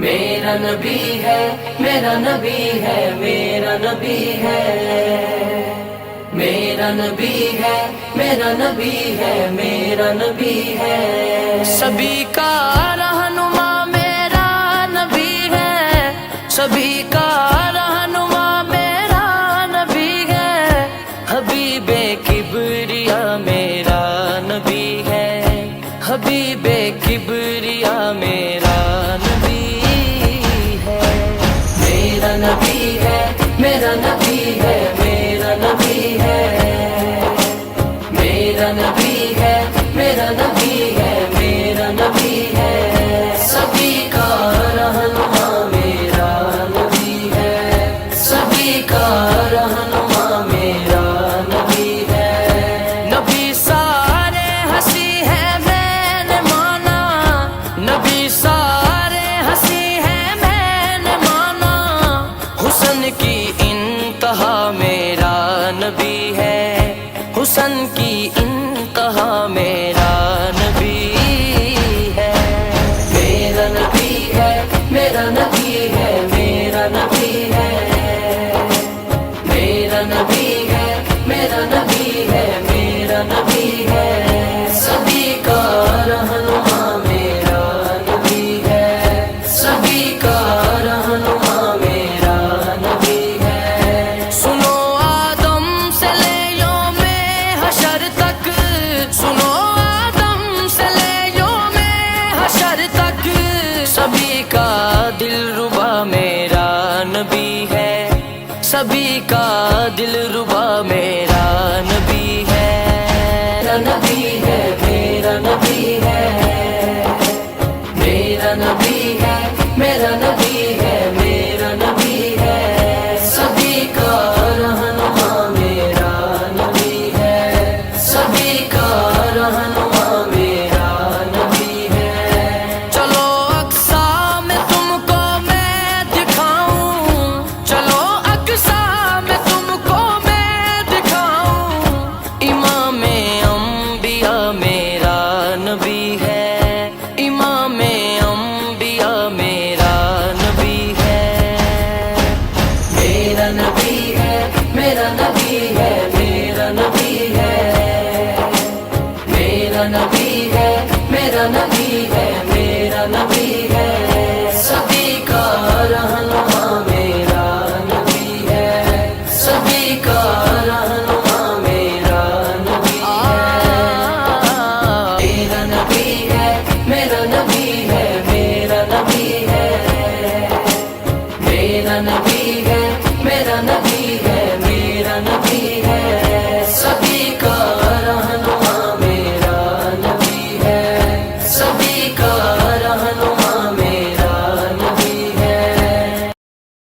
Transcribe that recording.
میرا نبی ہے، میرا نبی ہے، میرا نبی ہے، میرا نبی ہے، میرا نبی ہے، میرا نبی ہے، سبھی کا رہنما میرا نبی ہے، سبھی کا رہنما میرا نبی ہے، حبیب کبریا میرا نبی ہے، حبیب کبریا میرا نبی ہے، میرا نبی ہے، میرا نبی ہے، میرا نبی ہے، میرا نبی ہے، میرا نبی ہے، میرا نبی ہے، سبھی کا رہنما میرا نبی ہے، سبھی کا رہنما میرا نبی ہے، نبی سارے ہنسی ہے میں نے مانا، نبی سارے ہنسی ہے میں نے مانا، حسن کی انتہا میرا نبی ہے، حسن کی انتہا میرا نبی ہے، میرا نبی ہے، میرا نبی ہے، میرا نبی ہے، میرا نبی ہے، میرا نبی ہے، میرا نبی ہے، سبھی کا رہنما میرا نبی ہے، سبھی کا رہنما میرا نبی ہے، سنو آدم سے لے یوم حشر تک، سنو آدم سے لے یوم حشر تک، سبھی کا دل ربا میرا نبی ہے، سبھی کا دل ربا میرا نبی ہے، میرا نبی ہے، میرا نبی ہے، میرا نبی ہے، میرا نبی ہے، میرا نبی ہے، سبھی کا رہنما میرا نبی ہے، سبھی کا رہنما میرا نبی ہے، چلو اقصا میں تم کو میں دکھاؤں، چلو اقصا میں تم کو میں دکھاؤں، امام انبیاء میرا نبی ہے، امام انبیاء میرا نبی ہے، میرا نبی ہے، میرا نبی ہے، میرا نبی ہے، میرا نبی ہے، میرا نبی ہے، میرا نبی ہے، سبھی کا رہنما میرا نبی ہے، سبھی کا رہنما میرا نبی ہے، میرا نبی ہے، میرا نبی ہے، میرا نبی ہے، میرا نبی